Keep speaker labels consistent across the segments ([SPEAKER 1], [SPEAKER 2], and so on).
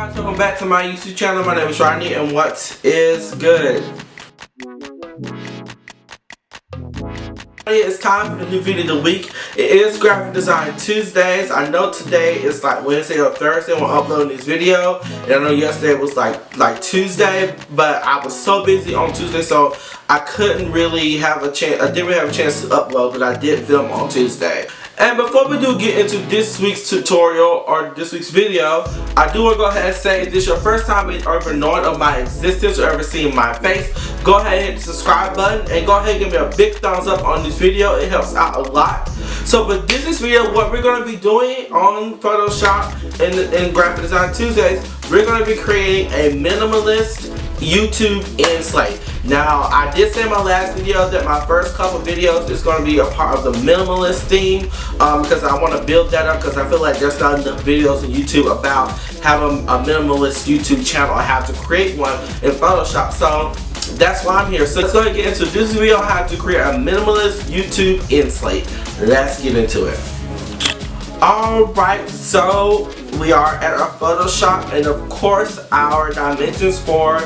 [SPEAKER 1] guys, welcome back to my YouTube channel. My name is Rodney, and what is good? It's time for the new video of the week. It is Graphic Design Tuesdays. I know today is like Wednesday or Thursday when I'm uploading this video, and I know yesterday was like Tuesday, but I was so busy on Tuesday, so I couldn't really have a chance. I didn't really have a chance to upload, but I did film on Tuesday. And before we do get into this week's tutorial or this week's video, I do want to go ahead and say if this is your first time or ever knowing of my existence or ever seeing my face, go ahead and hit the subscribe button and go ahead and give me a big thumbs up on this video. It helps out a lot. So for this video, what we're going to be doing on Photoshop and Graphic Design Tuesdays, we're going to be creating a minimalist YouTube in Slate. Now, I did say in my last video that my first couple videos is going to be a part of the minimalist theme because I want to build that up because I feel like there's not enough videos on YouTube about having a minimalist YouTube channel or how to create one in Photoshop. So that's why I'm here. So let's go ahead and get into this video, how to create a minimalist YouTube in Slate. Let's get into it. Alright, so we are at our Photoshop, and of course our dimensions for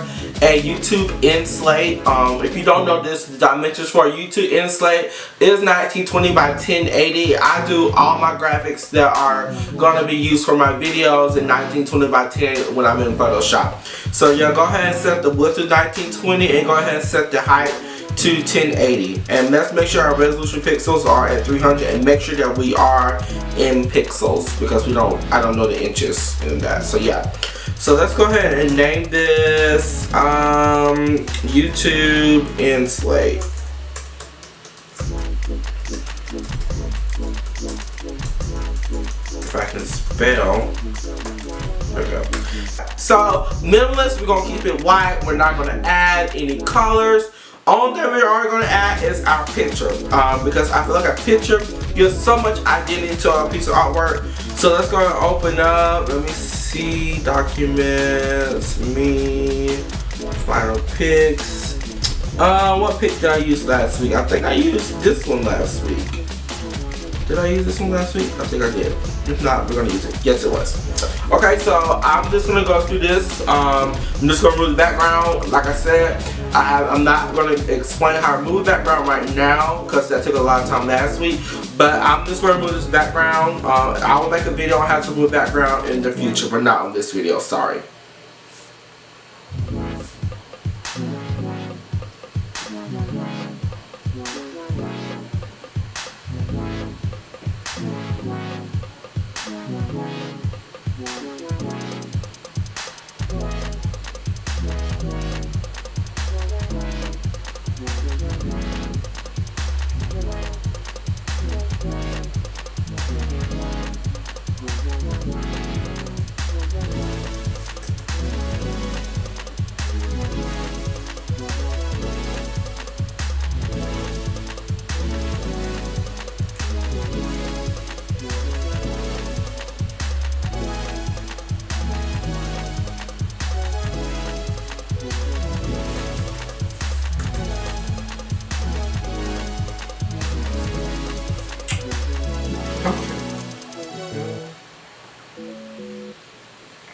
[SPEAKER 1] a YouTube in Slate. If you don't know this, the dimensions for a YouTube in Slate is 1920 by 1080. I do all my graphics that are going to be used for my videos in 1920 by 10 when I'm in Photoshop. So yeah, go ahead and set the width to 1920 and go ahead and set the height to 1080, and let's make sure our resolution pixels are at 300 and make sure that we are in pixels because I don't know the inches in that. So yeah, so let's go ahead and name this YouTube in Slate. If I can spell. There we go. So minimalist, we're gonna keep it white. We're not gonna add any colors. Only thing we are going to add is our picture because I feel like a picture gives so much identity to a piece of artwork. So let's go and open up. Let me see. Documents. Me. Final pics. What pic did I use last week? I think I used this one last week. Did I use this one last week? I think I did. If not, we're going to use it. Yes, it was. Okay, so I'm just going to go through this. I'm just going to remove the background. Like I said, I'm not going to explain how to remove the background right now because that took a lot of time last week. But I'm just going to remove this background. I will make a video on how to remove background in the future, but not on this video. Sorry.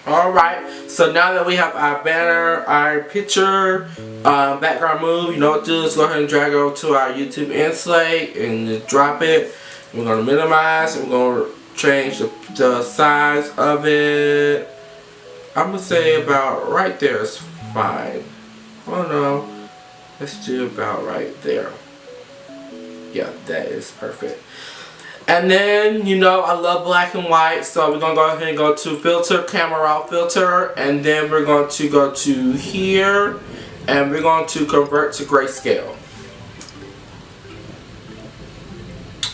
[SPEAKER 1] Alright, so now that we have our banner, our picture, background move, you know what to do. Let's go ahead and drag it over to our YouTube in Slate and just drop it. We're going to minimize and we're going to change the size of it. I'm going to say about right there is fine. Oh no, let's do about right there. Yeah, that is perfect. And then, you know, I love black and white, so we're going to go ahead and go to filter, camera raw filter, and then we're going to go to here, and we're going to convert to grayscale.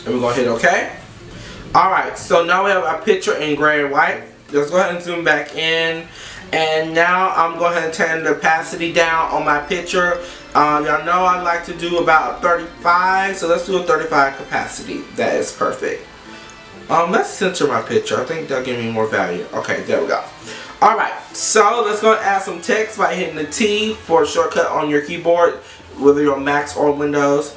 [SPEAKER 1] And we're going to hit OK. Alright, so now we have our picture in gray and white. Let's go ahead and zoom back in. And now I'm going to turn the opacity down on my picture. Y'all know I like to do about 35, so let's do a 35 capacity. That is perfect. Let's center my picture. I think that'll give me more value. Okay, there we go. Alright, so let's go and add some text by hitting the T for a shortcut on your keyboard, whether you're on Macs or Windows.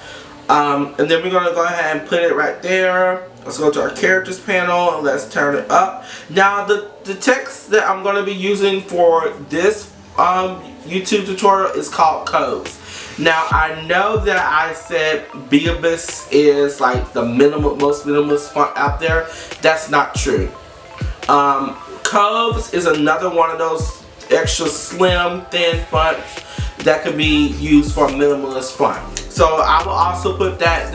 [SPEAKER 1] And then we're going to go ahead and put it right there. Let's go to our characters panel and let's turn it up. Now the text that I'm going to be using for this YouTube tutorial is called codes. Now I know that I said Minimalist is like the most minimalist font out there. That's not true. Coves is another one of those extra slim, thin fonts that could be used for a minimalist font. So I will also put that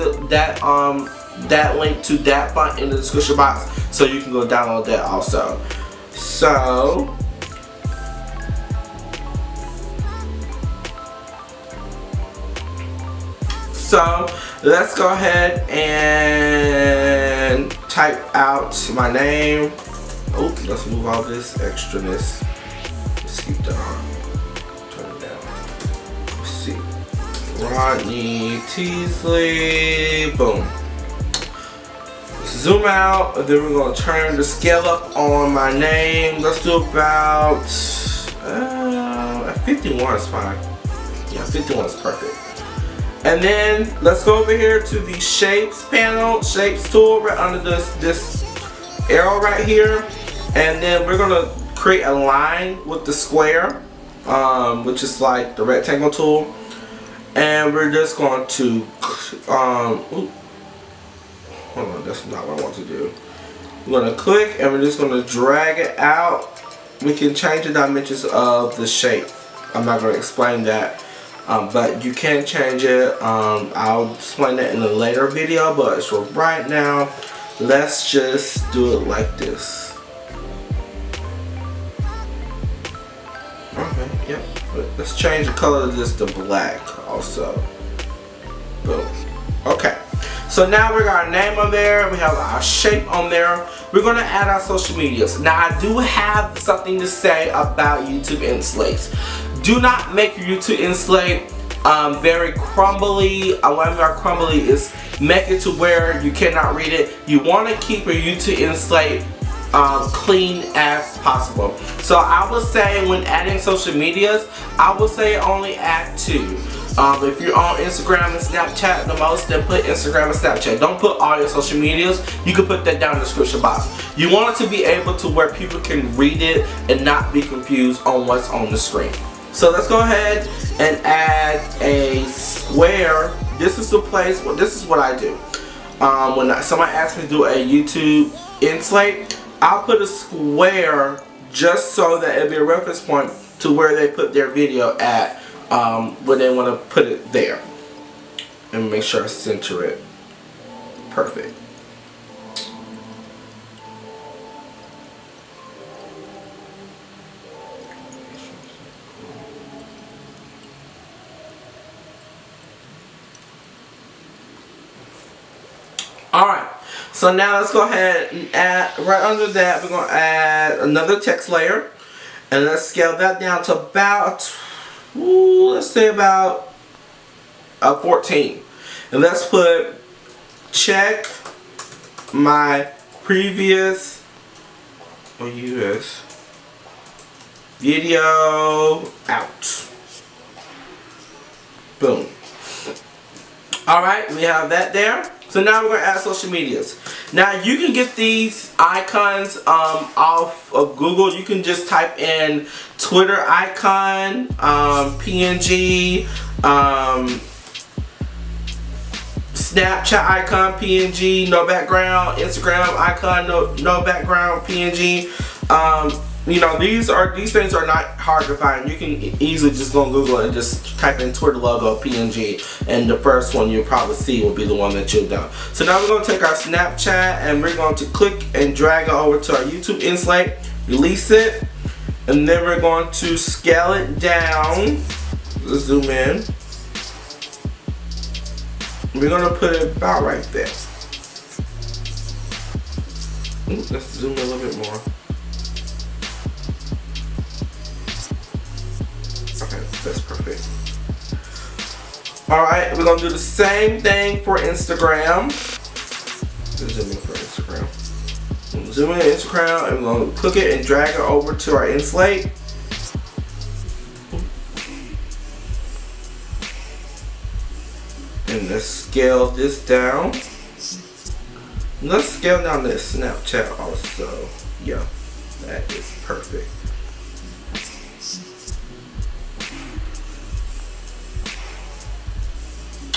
[SPEAKER 1] link to that font in the description box, so you can go download that also. So let's go ahead and type out my name. Oh, let's move all this extraness. Let's keep that on. Turn it down. Let's see. Rodney Teasley. Boom. Zoom out, and then we're going to turn the scale up on my name. Let's do about 51 is fine. Yeah, 51 is perfect. And then let's go over here to the shapes panel, shapes tool right under this arrow right here, and then we're gonna create a line with the square, which is like the rectangle tool, and we're just going to hold on, that's not what I want to do. We're gonna click and we're just gonna drag it out. We can change the dimensions of the shape. I'm not gonna explain that. But you can change it. I'll explain that in a later video, but for right now, let's just do it like this. Okay, yep. Let's change the color of this to black also. Boom. Okay. So now we got our name on there, we have our shape on there. We're gonna add our social medias. Now I do have something to say about YouTube in Slate. Do not make your YouTube in Slate very crumbly. What I mean by crumbly is make it to where you cannot read it. You want to keep your YouTube in Slate clean as possible. So I would say when adding social medias, I would say only add 2. If you're on Instagram and Snapchat the most, then put Instagram and Snapchat. Don't put all your social medias. You can put that down in the description box. You want it to be able to where people can read it and not be confused on what's on the screen. So let's go ahead and add a square. This is the place, well, this is what I do. When somebody asks me to do a YouTube in Slate, I'll put a square just so that it'll be a reference point to where they put their video at when they want to put it there. And make sure I center it. Perfect. Alright, so now let's go ahead and add, right under that, we're going to add another text layer. And let's scale that down to about, let's say about 14. And let's put, check my previous, or US, video out. Boom. Alright, we have that there. So now we're going to add social medias. Now you can get these icons off of Google. You can just type in Twitter icon, PNG, Snapchat icon, PNG, no background, Instagram icon, no background, PNG. You know, these things are not hard to find. You can easily just go on Google and just type in Twitter logo PNG, and the first one you'll probably see will be the one that you've done. So now we're going to take our Snapchat and we're going to click and drag it over to our YouTube in Slate, release it, and then we're going to scale it down. Let's zoom in. We're going to put it about right there. Ooh, let's zoom in a little bit more. Okay, that's perfect. Alright, we're going to do the same thing for Instagram. Zoom in for Instagram. Zoom in to Instagram, and we're going to click it and drag it over to our Slate. And let's scale this down. Let's scale down this Snapchat also. Yeah, that is perfect.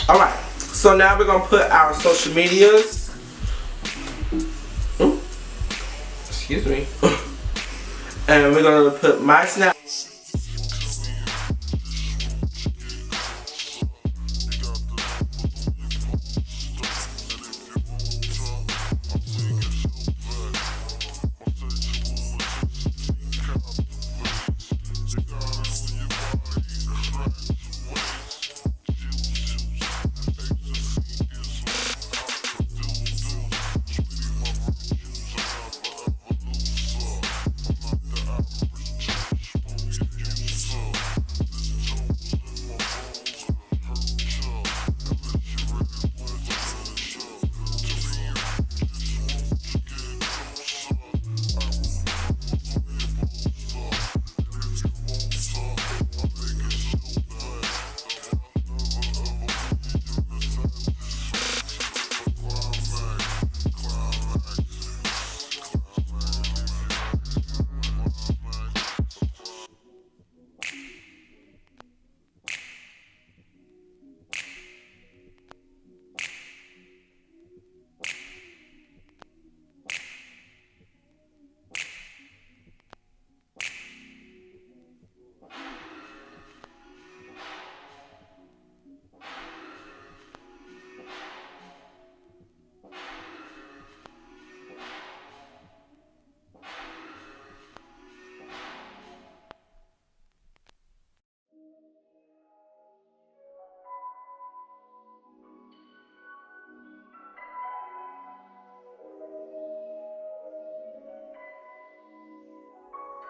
[SPEAKER 1] Alright, so now we're going to put our social medias. Ooh, excuse me. And we're going to put my Snap.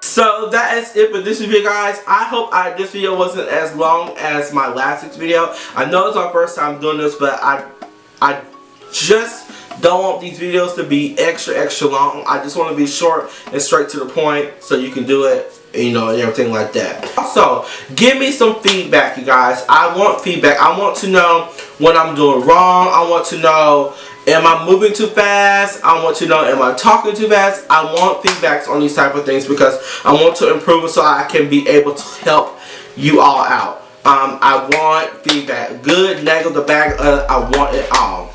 [SPEAKER 1] So that is it for this video, guys. I hope this video wasn't as long as my last week's video. I know it's my first time doing this, but I just don't want these videos to be extra long. I just want to be short and straight to the point so you can do it, you know, and everything like that. Also, give me some feedback, you guys. I want feedback. I want to know what I'm doing wrong. I want to know, am I moving too fast? I want to know, am I talking too fast? I want feedbacks on these type of things because I want to improve it so I can be able to help you all out. I want feedback. Good, negative, bad, I want it all.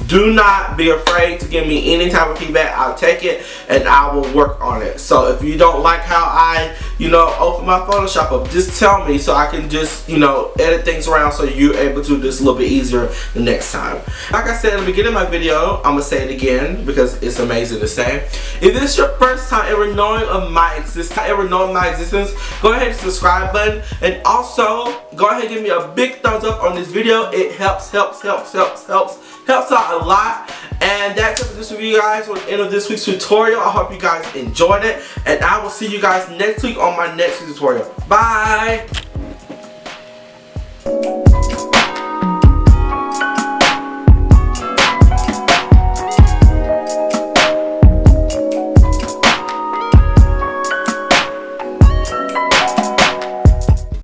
[SPEAKER 1] Do not be afraid to give me any type of feedback. I'll take it and I will work on it. So if you don't like how I, you know, open my Photoshop up, just tell me so I can just, you know, edit things around so you're able to do this a little bit easier the next time. Like I said at the beginning of my video, I'm going to say it again because it's amazing to say. If this is your first time ever knowing of my existence, go ahead and subscribe button. And also, go ahead and give me a big thumbs up on this video. It helps out a lot. And that's it for this video, guys. We're at the end of this week's tutorial. I hope you guys enjoyed it, and I will see you guys next week on my next tutorial. Bye.